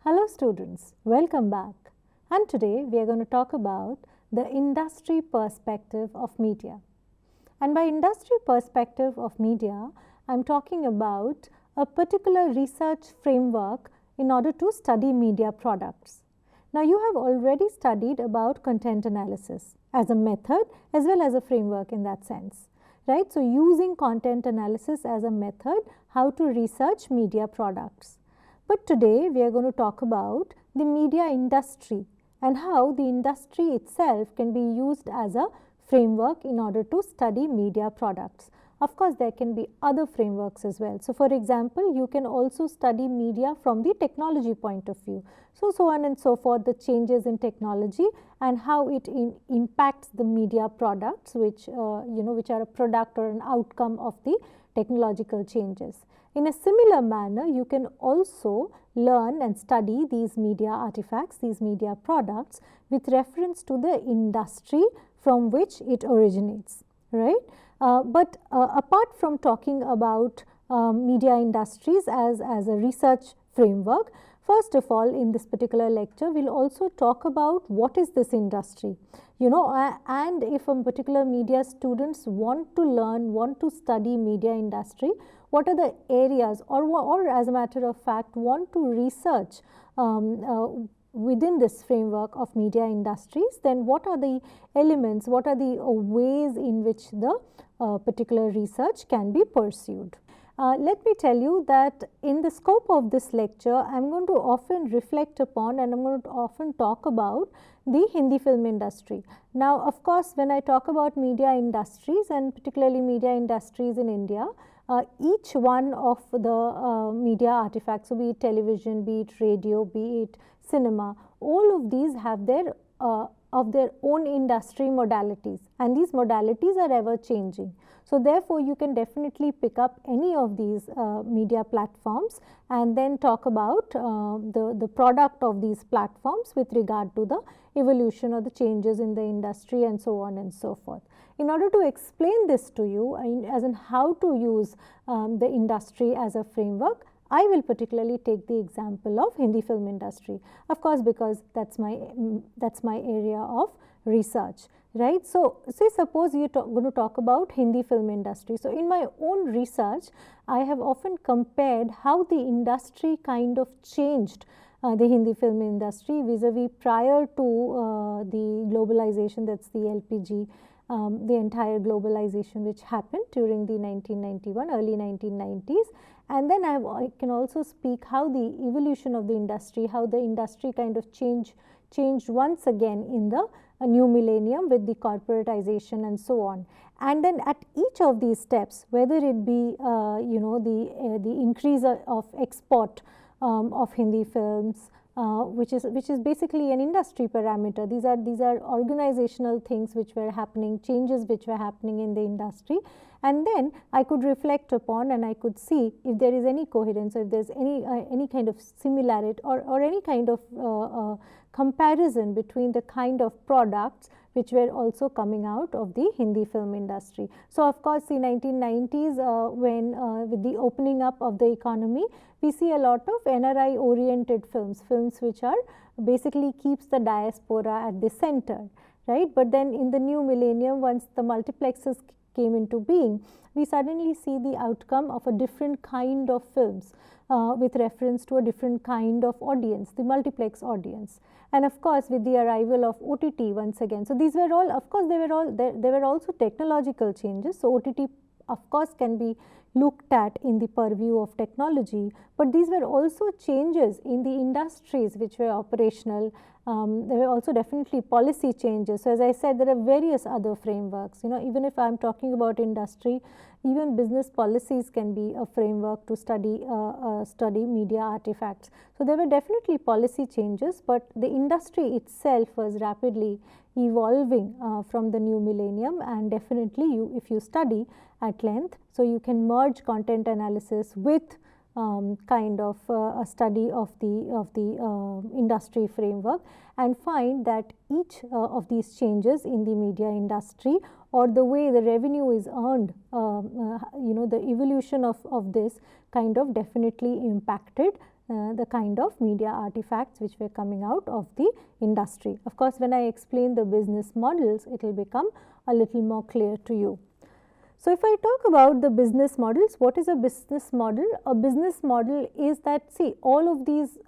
Hello students, welcome back. And today we are going to talk about the industry perspective of media. And by industry perspective of media, I am talking about a particular research framework in order to study media products. Now you have already studied about content analysis as a method as well as a framework in that sense. Right? So using content analysis as a method, how to research media products. But today we are going to talk about the media industry and how the industry itself can be used as a framework in order to study media products. Of course, there can be other frameworks as well. So, for example, you can also study media from the technology point of view. So on and so forth, the changes in technology and how it impacts the media products which are a product or an outcome of the technological changes. In a similar manner, you can also learn and study these media artifacts, these media products with reference to the industry from which it originates, right? But apart from talking about media industries as a research framework, first of all, in this particular lecture, we'll also talk about what is this industry, and if a particular media students want to learn, want to study media industry, what are the areas or as a matter of fact want to research within this framework of media industries, then what are the elements, what are the ways in which the particular research can be pursued. Let me tell you that in the scope of this lecture, I am going to often reflect upon and I am going to often talk about the Hindi film industry. Now, of course, when I talk about media industries and particularly media industries in India, each one of the media artifacts, so be it television, be it radio, be it cinema, all of these have their own industry modalities, and these modalities are ever changing. So, therefore, you can definitely pick up any of these media platforms and then talk about the product of these platforms with regard to the evolution or the changes in the industry and so on and so forth. In order to explain this to you, as in how to use the industry as a framework, I will particularly take the example of Hindi film industry, of course, because that's my area of research, right? So, say suppose you're going to talk about Hindi film industry. So, in my own research, I have often compared how the industry kind of changed the Hindi film industry vis-a-vis prior to the globalization, that's the LPG, the entire globalization which happened during the 1991, early 1990s. And then I can also speak how the evolution of the industry, how the industry kind of changed once again in the new millennium with the corporatization and so on. And then at each of these steps, whether it be the increase of export of Hindi films, which is basically an industry parameter. These are organizational things which were happening, changes which were happening in the industry, and then I could reflect upon and I could see if there is any coherence, or if there is any kind of similarity or any kind of comparison between the kind of products which were also coming out of the Hindi film industry. So, of course, the 1990s when with the opening up of the economy, we see a lot of NRI oriented films which are basically keeps the diaspora at the center, right? But then in the new millennium, once the multiplexes came into being, we suddenly see the outcome of a different kind of films with reference to a different kind of audience, the multiplex audience. And of course, with the arrival of OTT once again. So, these were all, of course, there were also technological changes. So, OTT of course can be looked at in the purview of technology, but these were also changes in the industries which were operational. There were also definitely policy changes. So, as I said, there are various other frameworks. Even if I am talking about industry, even business policies can be a framework to study media artifacts. So, there were definitely policy changes, but the industry itself was rapidly evolving from the new millennium, and definitely if you study at length, so you can merge content analysis with kind of a study of the industry framework and find that each of these changes in the media industry or the way the revenue is earned, the evolution of this kind of definitely impacted the kind of media artifacts which were coming out of the industry. Of course, when I explain the business models, it will become a little more clear to you. So, if I talk about the business models, what is a business model? A business model is that, see, all of these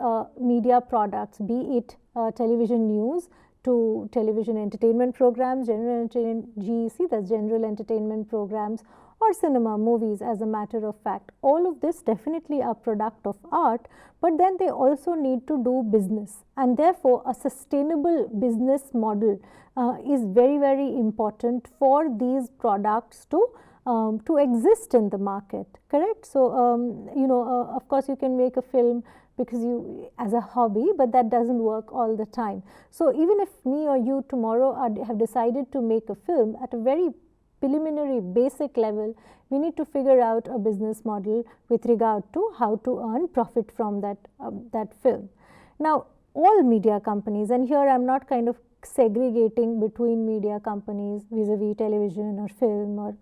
media products, be it television news to television entertainment programs, general entertainment, GEC, that's general entertainment programs, or cinema, movies, as a matter of fact. All of this definitely are product of art, but then they also need to do business, and therefore a sustainable business model is very, very important for these products to exist in the market, correct? So, of course, you can make a film because you as a hobby, but that doesn't work all the time. So, even if me or you tomorrow have decided to make a film, at a very preliminary basic level, we need to figure out a business model with regard to how to earn profit from that film. Now, all media companies, and here I am not kind of segregating between media companies vis-a-vis television or film or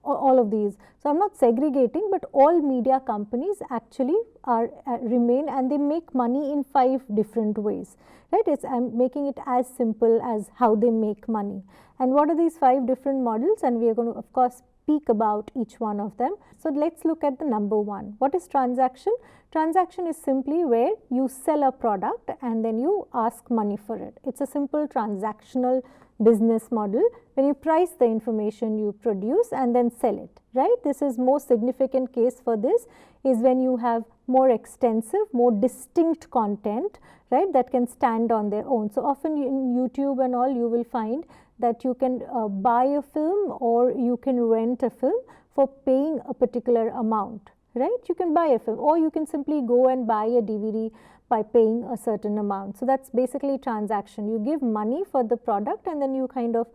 all of these. So, I am not segregating, but all media companies actually remain, and they make money in 5 different ways, right? I am making it as simple as how they make money. And what are these 5 different models? And we are going to, of course, speak about each one of them. So, let us look at the number 1. What is transaction? Transaction is simply where you sell a product and then you ask money for it. It is a simple transactional business model when you price the information you produce and then sell it, right? This is most significant case for this is when you have more extensive, more distinct content, right, that can stand on their own. So, often in YouTube and all, you will find that you can buy a film or you can rent a film for paying a particular amount, right? You can buy a film, or you can simply go and buy a DVD by paying a certain amount. So, that is basically transaction. You give money for the product and then you kind of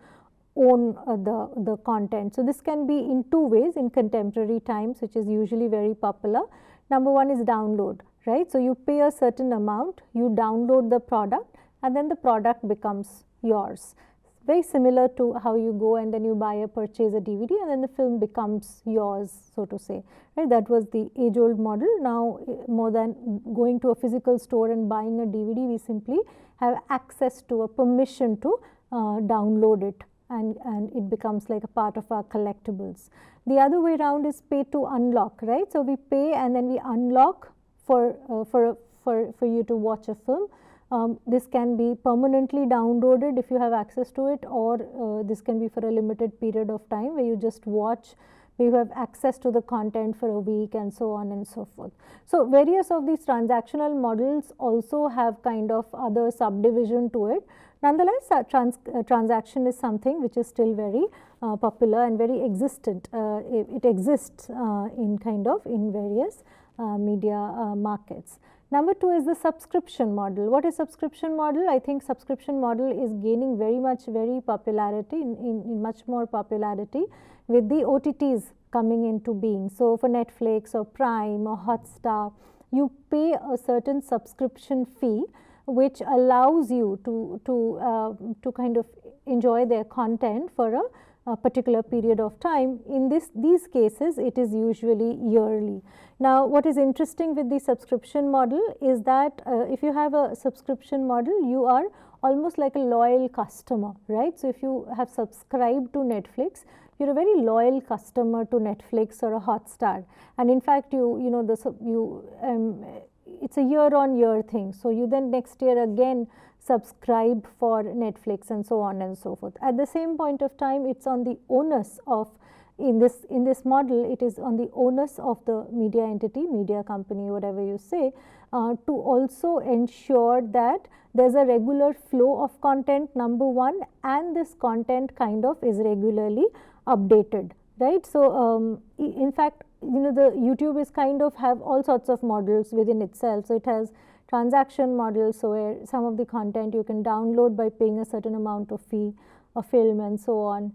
own the content. So, this can be in 2 ways in contemporary times, which is usually very popular. Number 1 is download, right? So, you pay a certain amount, you download the product and then the product becomes yours. Very similar to how you go and then you purchase a DVD and then the film becomes yours, so to say, right? That was the age-old model. Now, more than going to a physical store and buying a DVD, we simply have access to a permission to download it, and it becomes like a part of our collectibles. The other way around is pay to unlock, right? So, we pay and then we unlock for you to watch a film. This can be permanently downloaded if you have access to it, or this can be for a limited period of time where you just watch, where you have access to the content for a week and so on and so forth. So, various of these transactional models also have kind of other subdivision to it. Nonetheless, transaction is something which is still very popular and very existent. It exists in various media markets. Number 2 is the subscription model. What is subscription model? I think subscription model is gaining very popularity, in much more popularity with the OTTs coming into being. So, for Netflix or Prime or Hotstar, you pay a certain subscription fee which allows you to kind of enjoy their content for a particular period of time. In these cases, it is usually yearly. Now, what is interesting with the subscription model is that if you have a subscription model, you are almost like a loyal customer, right? So, if you have subscribed to Netflix, you are a very loyal customer to Netflix or a Hotstar, and in fact, it's a year-on-year thing. So, you then next year again subscribe for Netflix and so on and so forth. At the same point of time, it's on the onus of, in this model, it is on the onus of the media entity, media company, whatever you say, to also ensure that there's a regular flow of content, number 1, and this content kind of is regularly updated, right? So, in fact, the YouTube is kind of have all sorts of models within itself. So, it has transaction models, so where some of the content you can download by paying a certain amount of fee, a film and so on.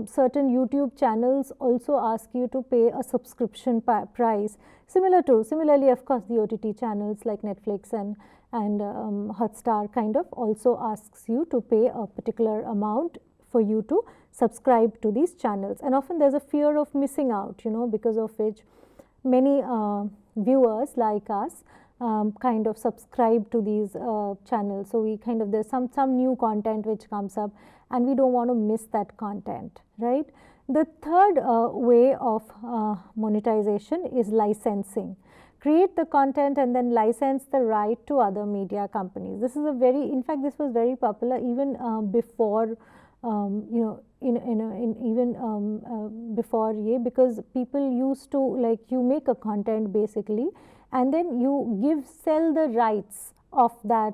Certain YouTube channels also ask you to pay a subscription price, similarly of course the OTT channels like Netflix and Hotstar kind of also asks you to pay a particular amount for you to subscribe to these channels, and often there's a fear of missing out, because of which many viewers like us kind of subscribe to these channels. So we kind of, there's some new content which comes up and we don't want to miss that content, right? The third way of monetization is licensing. Create the content and then license the right to other media companies. This is a very, in fact, this was very popular even before, you know, before because people used to, like, you make a content basically, and then you sell the rights of that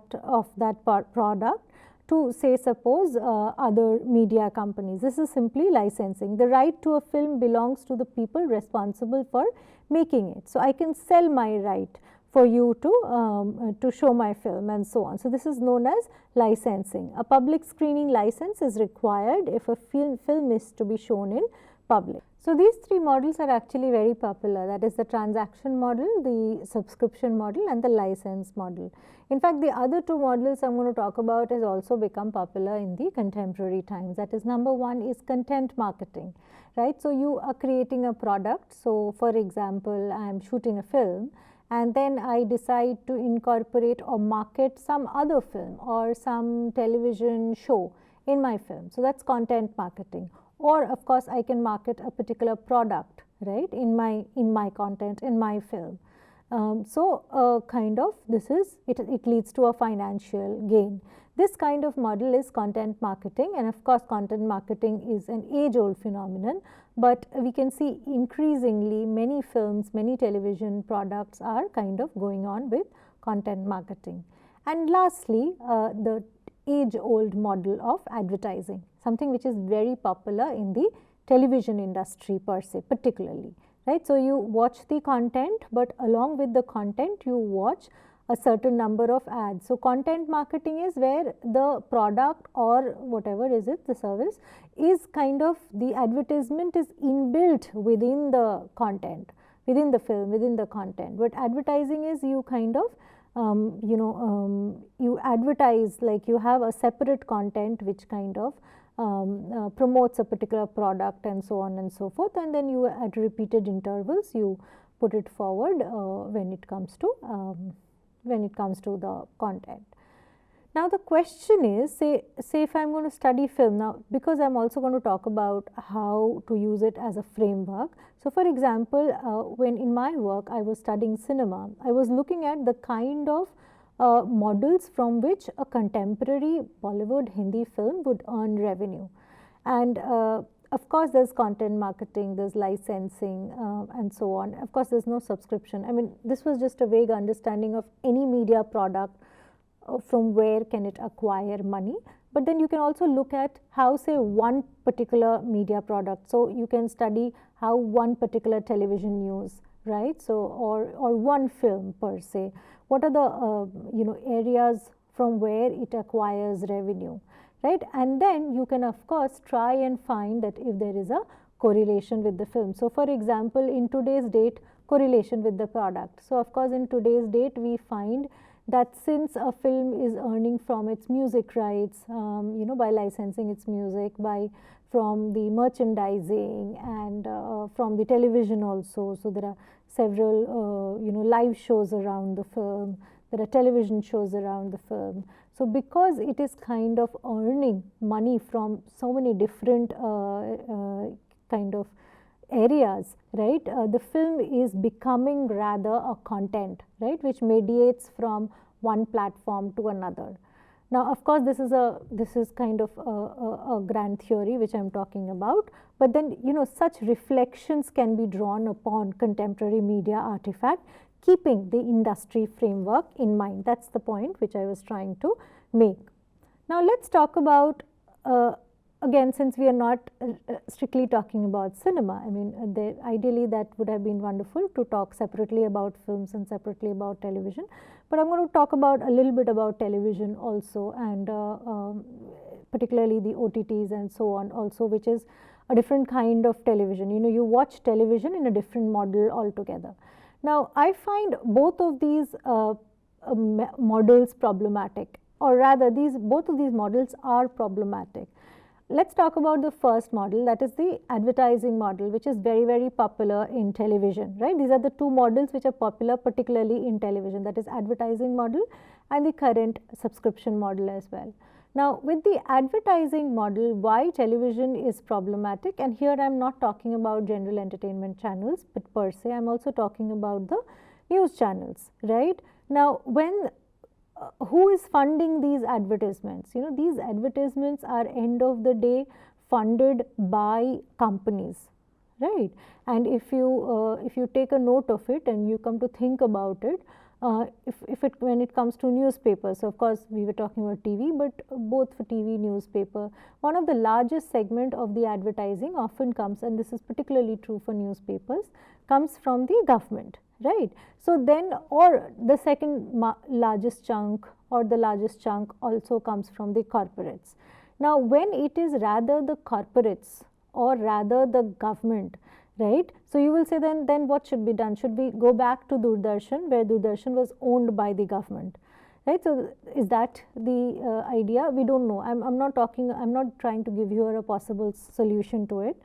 product to, say, suppose other media companies. This is simply licensing. The right to a film belongs to the people responsible for making it. So I can sell my right for you to show my film and so on. So this is known as licensing. A public screening license is required if a film is to be shown in public. So these three models are actually very popular. That is the transaction model, the subscription model, and the license model. In fact, the other two models I'm going to talk about has also become popular in the contemporary times. That is, number one is content marketing, right? So you are creating a product. So for example, I am shooting a film, and then I decide to incorporate or market some other film or some television show in my film. So that's content marketing. Or of course, I can market a particular product, right, in my content, in my film. Kind of, this is, it leads to a financial gain. This kind of model is content marketing, and of course, content marketing is an age-old phenomenon, but we can see increasingly many films, many television products are kind of going on with content marketing. And lastly, the age-old model of advertising, something which is very popular in the television industry per se, particularly, right? So you watch the content, but along with the content, you watch a certain number of ads. So content marketing is where the product or whatever is it, the service, is kind of, the advertisement is inbuilt within the content, within the film, within the content. But advertising is, you kind of you advertise, like you have a separate content which kind of promotes a particular product and so on and so forth, and then you, at repeated intervals, you put it forward when it comes to the content. Now the question is, say if I'm going to study film now, because I'm also going to talk about how to use it as a framework. So for example, when in my work I was studying cinema, I was looking at the kind of models from which a contemporary Bollywood Hindi film would earn revenue. And of course, there's content marketing, there's licensing, and so on. Of course, there's no subscription. I mean, this was just a vague understanding of any media product, from where can it acquire money. But then you can also look at how, say, one particular media product. So you can study how one particular television news, right? So or one film per se. What are the areas from where it acquires revenue, right? And then you can of course try and find that if there is a correlation with the film. So for example, in today's date, correlation with the product. So of course, in today's date, we find that since a film is earning from its music rights, by licensing its music, from the merchandising and from the television also. So there are several, live shows around the film. There are television shows around the film. So because it is kind of earning money from so many different kind of areas, right, the film is becoming rather a content, right, which mediates from one platform to another. Now, of course, this is kind of a grand theory which I'm talking about, but then such reflections can be drawn upon contemporary media artifact, keeping the industry framework in mind. That's the point which I was trying to make. Now, let's talk about again, since we are not strictly talking about cinema, I mean, ideally that would have been wonderful to talk separately about films and separately about television. But I'm going to talk about a little bit about television also, and particularly the OTTs and so on also, which is a different kind of television. You watch television in a different model altogether. Now, I find both of these models problematic, or rather both of these models are problematic. let's talk about the first model, that is the advertising model, which is very, very popular in television, right? These are the two models which are popular particularly in television, that is advertising model and the current subscription model as well. Now, with the advertising model, why television is problematic, and here I am not talking about general entertainment channels, but per se I am also talking about the news channels, right? Now, when who is funding these advertisements? You know, these advertisements are end of the day funded by companies, right? And if you take a note of it and you come to think about it, when it comes to newspapers, of course we were talking about TV, but both for TV, newspaper, one of the largest segment of the advertising often comes, and this is particularly true for newspapers, comes from the government, right? So then, or the second largest chunk or the largest chunk also comes from the corporates. Now, when it is rather the corporates or rather the government, right? So you will say then what should be done? Should we go back to Doordarshan, where Doordarshan was owned by the government, right? So is that the idea? We don't know. I'm not trying to give you a possible solution to it.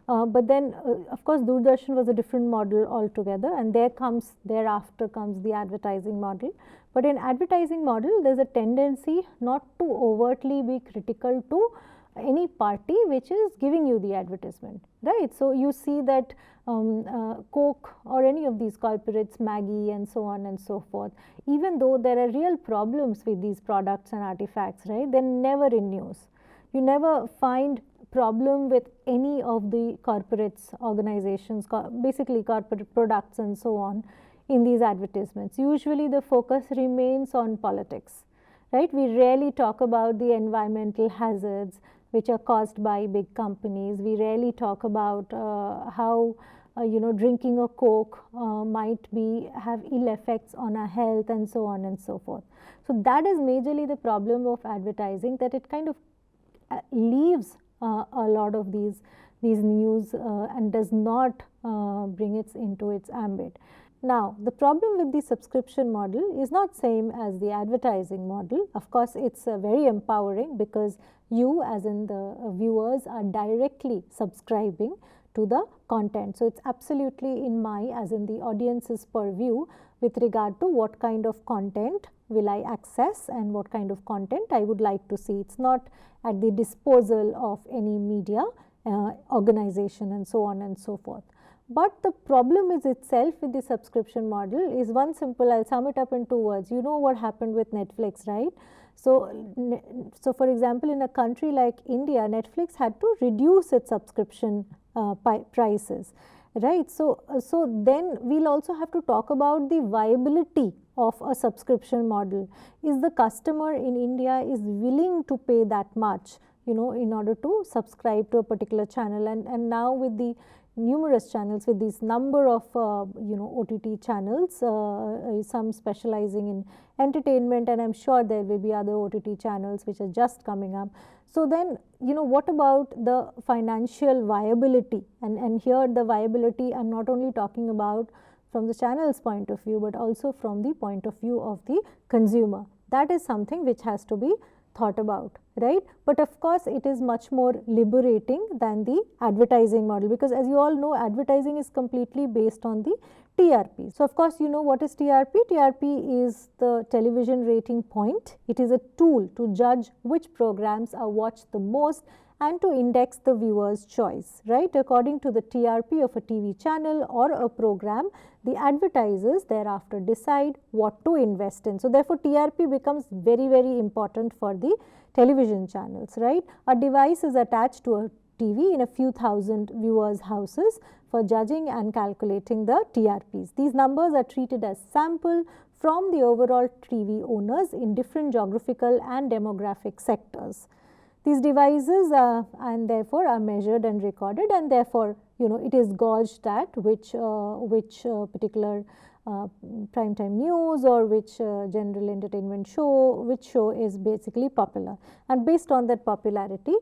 But then, of course, Doordarshan was a different model altogether, and thereafter comes the advertising model. But in advertising model, there's a tendency not to overtly be critical to any party which is giving you the advertisement, right? So you see that Coke or any of these corporates, Maggie and so on and so forth, even though there are real problems with these products and artifacts, right, they're never in news. You never find problem with any of the corporates, organizations, basically corporate products and so on in these advertisements. Usually the focus remains on politics, right? We rarely talk about the environmental hazards which are caused by big companies. We rarely talk about how drinking a Coke might have ill effects on our health and so on and so forth. So that is majorly the problem of advertising, that it kind of leaves a lot of these news and does not bring it into its ambit. Now, the problem with the subscription model is not same as the advertising model. Of course, it's very empowering because you, as in the viewers, are directly subscribing to the content. So it's absolutely in my, as in the audience's purview with regard to what kind of content will I access and what kind of content I would like to see. It's not at the disposal of any media organization and so on and so forth. But the problem is itself with the subscription model is one simple, I'll sum it up in 2 words. You know what happened with Netflix, right? So for example, in a country like India, Netflix had to reduce its subscription prices, right? So then we'll also have to talk about the viability of a subscription model. Is the customer in India is willing to pay that much, in order to subscribe to a particular channel? And now with the numerous channels, with these number of OTT channels, some specializing in entertainment, and I'm sure there will be other OTT channels which are just coming up. So then, what about the financial viability? And here the viability, I'm not only talking about from the channel's point of view, but also from the point of view of the consumer. That is something which has to be thought about, right? But of course, it is much more liberating than the advertising model, because as you all know, advertising is completely based on the TRP. So of course, you know what is TRP? TRP is the television rating point. It is a tool to judge which programs are watched the most and to index the viewer's choice, right? According to the TRP of a TV channel or a program, the advertisers thereafter decide what to invest in. So therefore, TRP becomes very, very important for the television channels, right? A device is attached to a TV in a few thousand viewers' houses for judging and calculating the TRPs. These numbers are treated as sample from the overall TV owners in different geographical and demographic sectors. These devices and therefore are measured and recorded, and therefore it is gauged at which particular primetime news or which general entertainment show, which show is basically popular, and based on that popularity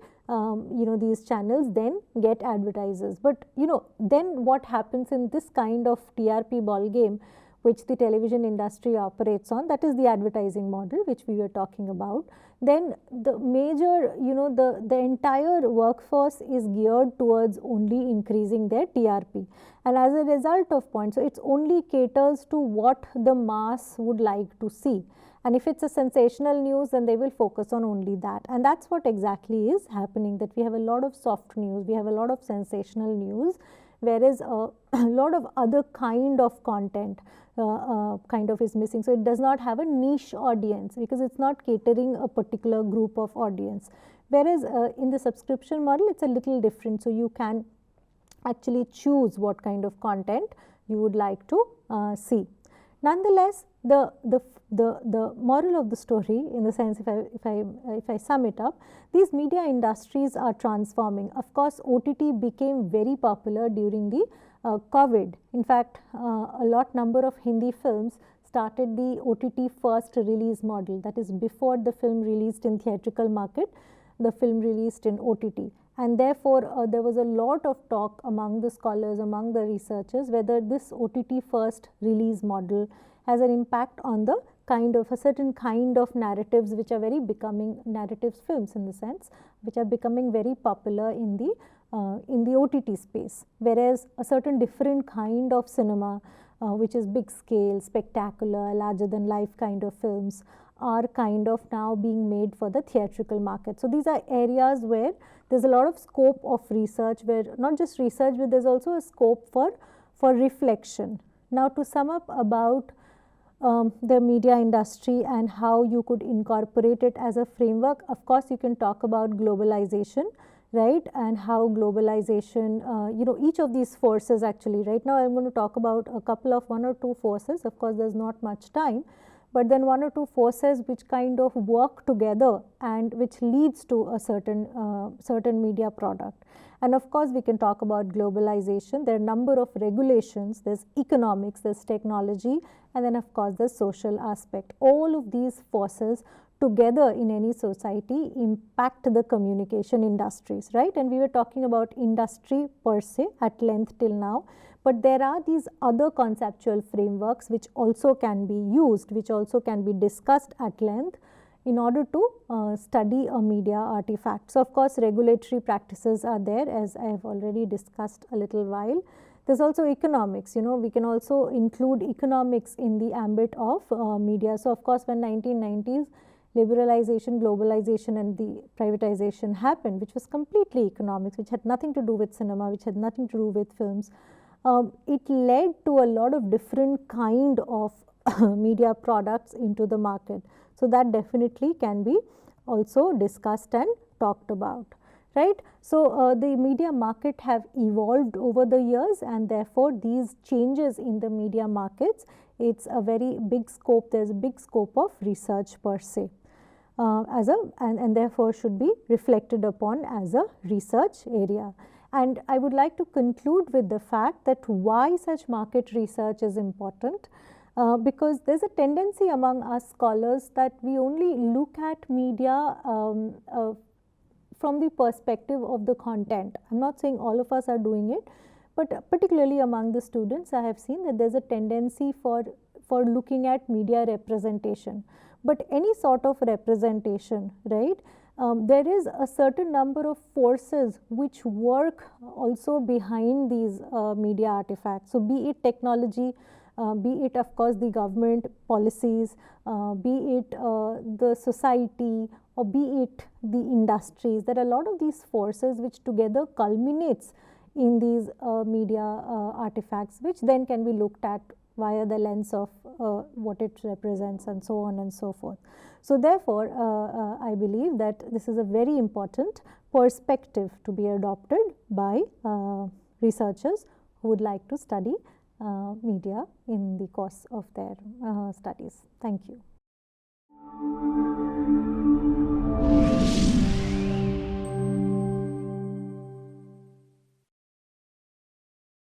these channels then get advertisers. But then what happens in this kind of TRP ball game? which the television industry operates on, that is the advertising model which we were talking about, then the major, the entire workforce is geared towards only increasing their TRP. And as a result of points, so it's only caters to what the mass would like to see. And if it's a sensational news, then they will focus on only that. And that's what exactly is happening, that we have a lot of soft news, we have a lot of sensational news, whereas a lot of other kind of content kind of is missing. So it does not have a niche audience because it's not catering a particular group of audience. Whereas in the subscription model, it's a little different. So you can actually choose what kind of content you would like to see. Nonetheless, the moral of the story, in the sense, if I sum it up, these media industries are transforming. Of course, OTT became very popular during the COVID. In fact, a number of Hindi films started the OTT first release model. That is, before the film released in theatrical market, the film released in OTT. And therefore, there was a lot of talk among the scholars, among the researchers, whether this OTT first release model has an impact on the kind of a certain kind of narratives which are very becoming narratives films, in the sense, which are becoming very popular in the OTT space. Whereas a certain different kind of cinema, which is big scale, spectacular, larger than life kind of films, are kind of now being made for the theatrical market. So these are areas where there's a lot of scope of research, where not just research, but there's also a scope for reflection. Now, to sum up about the media industry and how you could incorporate it as a framework, of course, you can talk about globalization, right, and how globalization, each of these forces actually, right now I'm going to talk about a couple of one or two forces. Of course, there's not much time, but then one or two forces which kind of work together and which leads to a certain media product. And of course, we can talk about globalization. There are a number of regulations, there's economics, there's technology, and then of course the social aspect. All of these forces together in any society impact the communication industries, right? And we were talking about industry per se at length till now, but there are these other conceptual frameworks which also can be used, which also can be discussed at length in order to study a media artifact. So, of course, regulatory practices are there, as I have already discussed a little while. There's also economics, we can also include economics in the ambit of media. So, of course, when 1990s liberalization, globalization and the privatization happened, which was completely economics, which had nothing to do with cinema, which had nothing to do with films, it led to a lot of different kind of media products into the market. So, that definitely can be also discussed and talked about, right. So, the media market have evolved over the years, and therefore, these changes in the media markets, it's a very big scope, there's a big scope of research per se. And therefore should be reflected upon as a research area. And I would like to conclude with the fact that why such market research is important, because there's a tendency among us scholars that we only look at media from the perspective of the content. I'm not saying all of us are doing it, but particularly among the students, I have seen that there's a tendency for looking at media representation. But any sort of representation, right, there is a certain number of forces which work also behind these media artifacts. So, be it technology, be it of course the government policies, be it the society, or be it the industries. There are a lot of these forces which together culminates in these media artifacts, which then can be looked at via the lens of what it represents and so on and so forth. So, therefore, I believe that this is a very important perspective to be adopted by researchers who would like to study media in the course of their studies. Thank you.